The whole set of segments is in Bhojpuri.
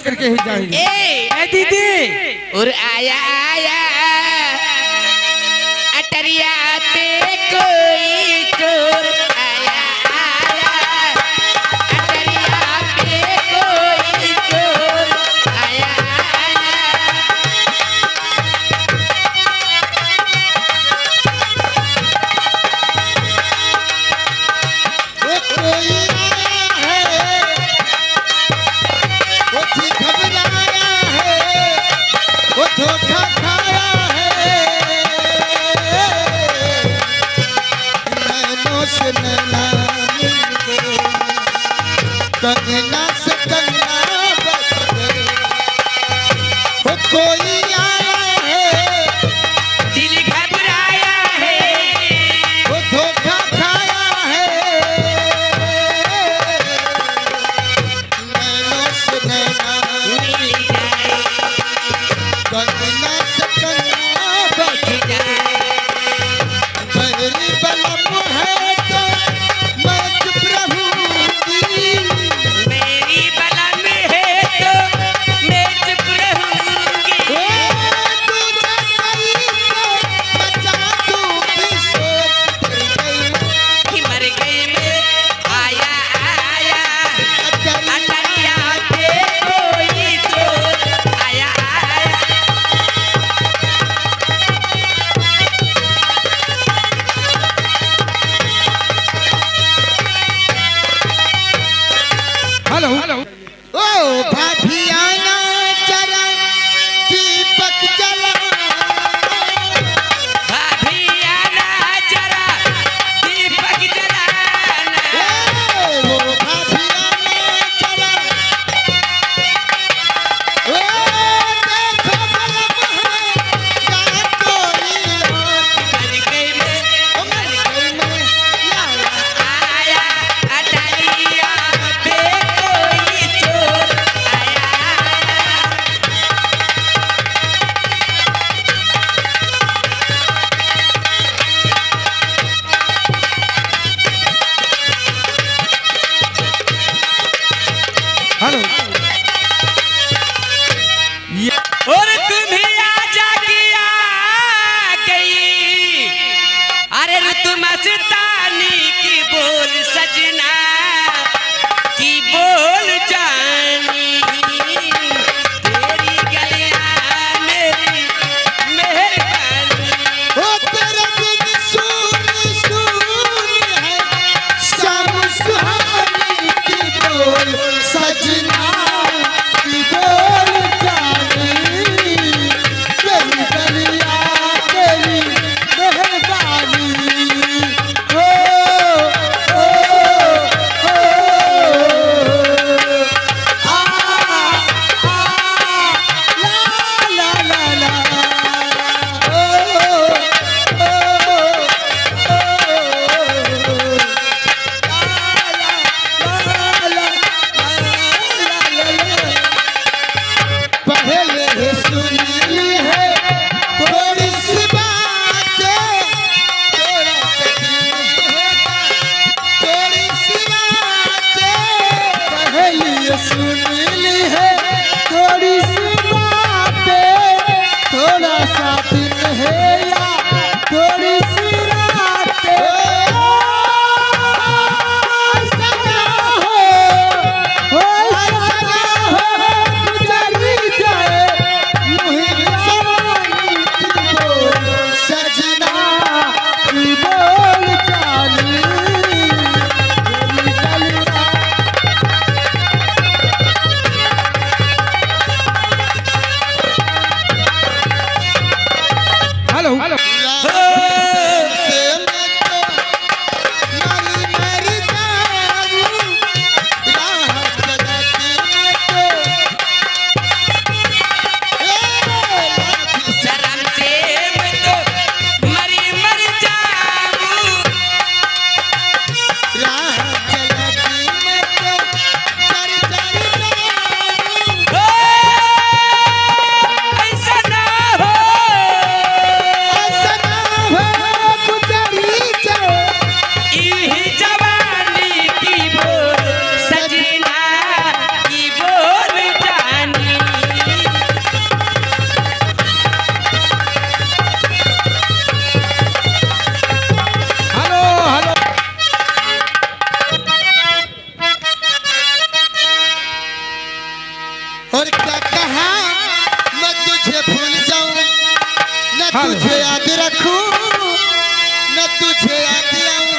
करके ही जाएंगे। ए दीदी और आया आया अटरिया पे कोई चोर आया आया अटरिया पे कोई चोर आया वो कोई आया है, वो भी घबराया है, वो धोखा खाया है, नैनों से नैना मिल गए, कंगना से कंगना बच गए। वो कोई आया है, दिल घबराया है वो धोखा खाया है, नैनों से नैना मिल जाए कंगना से कंगना बच गए। बहरी बलम है तो मैं चुप रहूंगी, मेरी बला में है तो मैं चुप रहूंगी तुझे भूल जाऊं न तुझे याद रखूं न तुझे याद आऊं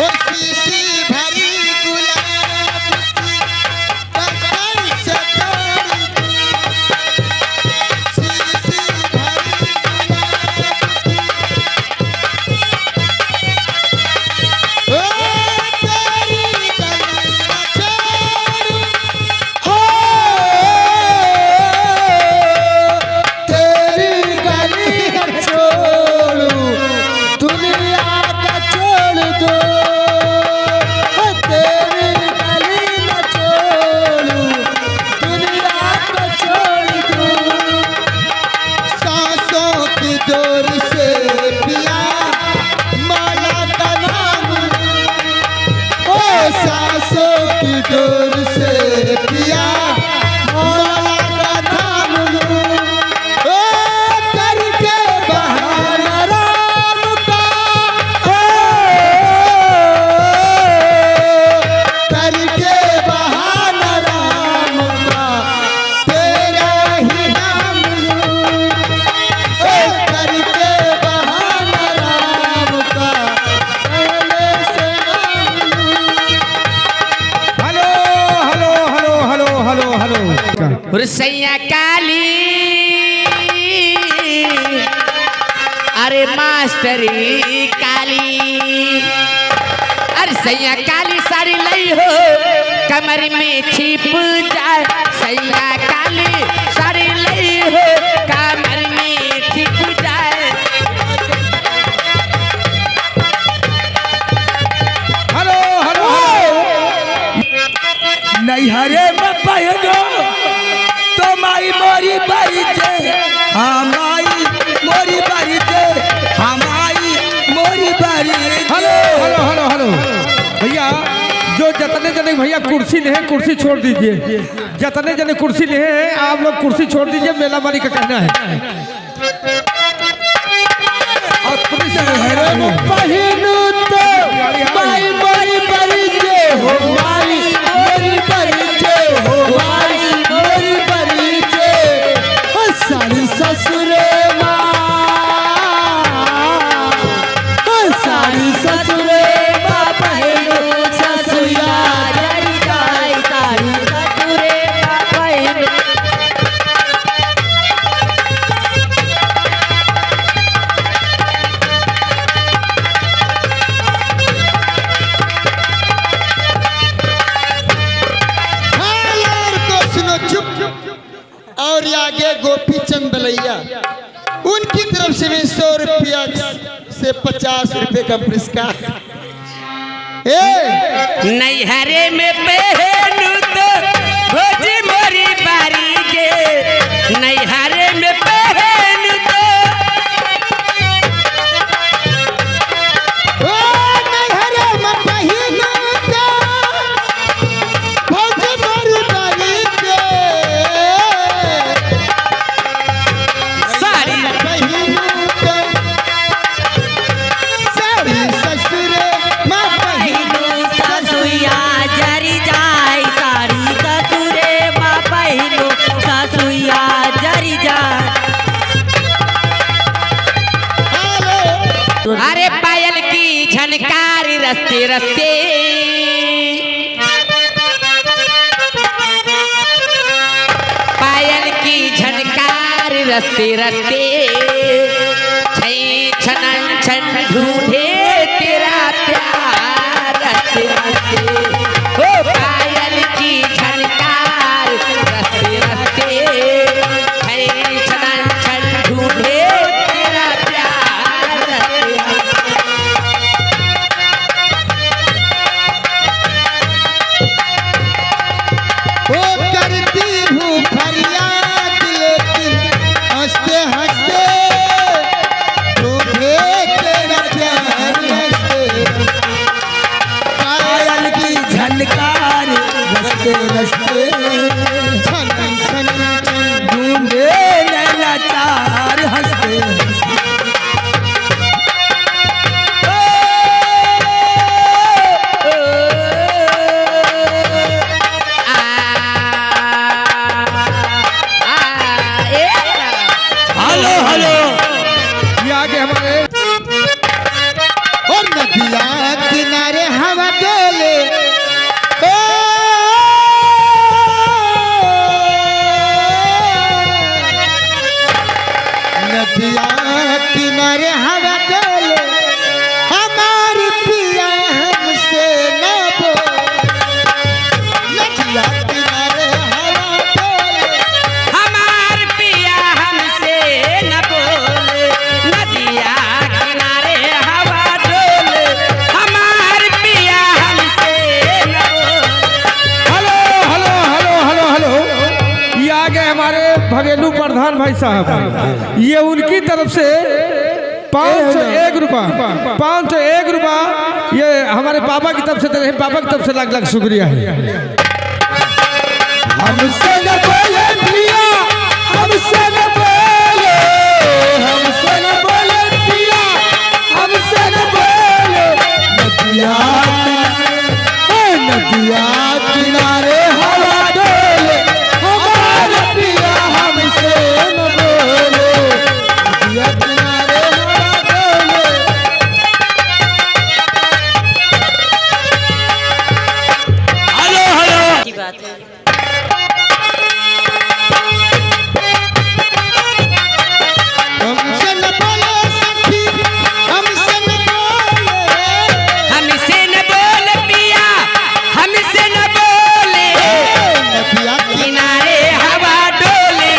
और शीशी भरी गुलाब की पत्तल से तोड़ दूं। शीशी भरी गुलाब की ओ तेरी गली न छोड़ूं हो तेरी गली न छोड़ूं दुनिया का छोड़ दो हो तेरी गली न छोड़ूं दुनिया को छोड़ दूं। सांसों की डोर से पिया मौला का नाम ओ सांसों की डोर से पिया मौला का नाम लूं ओ करके बहाना राम का ओ करके बहाना राम का तेरा ही नाम लूं ओ करके बहाना राम का पहले से नाम लूं। Hello hello hello hello hello hello रुसैया काली अरे मास्टरी काली अरे सैया काली साड़ी लई हो कमर में छिप जाए सैया काली साड़ी लई हो कमर में छिप जाए। हेलो हेलो नैहरे में पहनो तो माई मोरी बारी जे हमारी मोरी बारी जे हमारी मोरी बारी। हेलो हेलो हेलो हेलो भैया जो जतने जने भैया कुर्सी ले हैं कुर्सी छोड़ दीजिए। जतने जने कुर्सी ले हैं आप लोग कुर्सी छोड़ दीजिए। मेला मारी का कहना है और पुलिस नैहरे में पहनू तो माई मोरी परिचे हो माई मोरी परिचे हो माई मोरी परिचे हो सारी ससुरे माँ हो सारी ससुरे माँ पहनू ससुया जरी जाए सारी ससुरे बापैन हालार को सुनो चुप और आगे गोपी चंद बलैया उनकी तरफ से भी 100 रुपया से 50 रुपए का पुरस्कार। नैहरे में पहनू तो भोजी मोरी बारी गे नैहरे में पहनू तो ओ नैहरे में पहनू तो भोज मोरी बारी के सारी पहनू तो सारी ससुरे माँ पहनू ससुया जरी जाए सारी ससुरे माँ पहनू ससुया जरी जाए। अरे पायल की झनकार रस्ते रस्ते पायल की झनकार रस्ते रस्ते छई छनन छन ढूंढे तेरा प्यार रस्ते रस्ते ओ पायल की झनकार रस्ते रस्ते छई छनन छन ढूंढे तेरा प्यार रस्ते रस्ते। वो करती हूँ फरियाद लेकिन हंसते हंसते ढूंढे तेरा प्यार हंसते पायल की झनकार रस्ते रस्ते छन छन छन ढूंढे नैना चार हंसते हंसते। नदिया किनारे हवा डोले हमारी पिया हमसे न बोले नदिया किनारे हवा डोले हमार पिया हमसे न बोले नदिया किनारे हवा डोले हमार पिया हमसे न बोले। Hello hello hello hello hello, ये आ गए हमारे भगेलू प्रधान भाई साहब। ये उनकी तरफ से 501 रुपया 501 रुपया ये हमारे पापा की तरफ से दे रहे हैं। पापा की तरफ से लाख लाख शुक्रिया है। हमसे न बोले पिया, हमसे न बोले, हमसे न बोले पिया, हमसे न बोले नदिया नदिया किनारे हवा डोले हमारे पिया हमसे न बोले नदिया किनारे हवा डोले। हेलो हेलो, की बात है। हमसे न बोले सखी हमसे न बोले हमसे न बोले पिया हमसे न बोले नदिया किनारे हवा डोले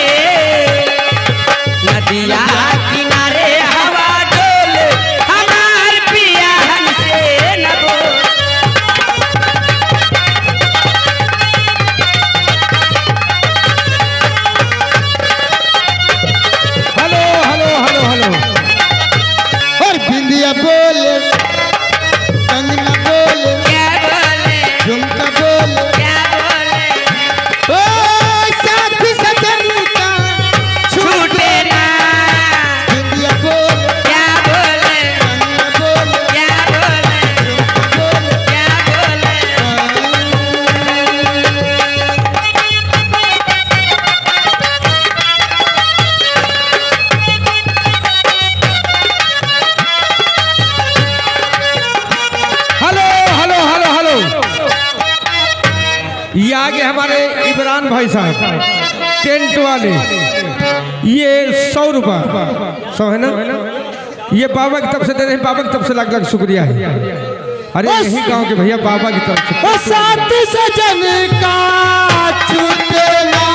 नदिया किनारे हवा डोले हमार पिया हमसे न बोले। हेलो हेलो हेलो हेलो, और बिंदिया बोले कंगना बोले क्या बोले झुमका बोले क्या बोले ओ साथी सजनी का छूटे ना बिंदिया बोले क्या बोले कंगना बोले क्या बोले झुमका बोले क्या बोले। हेलो हेलो हेलो हेलो, ये आगे हमारे इमरान भाई साहब टेंट वाले। ये 100 रुपया 100 है ना, ये बाबा की तरफ से दे रहे हैं। बाबा की तरफ से लाख लाख शुक्रिया है। अरे यही गांव के भैया बाबा की तरफ से। साथ सजन का छूटे ना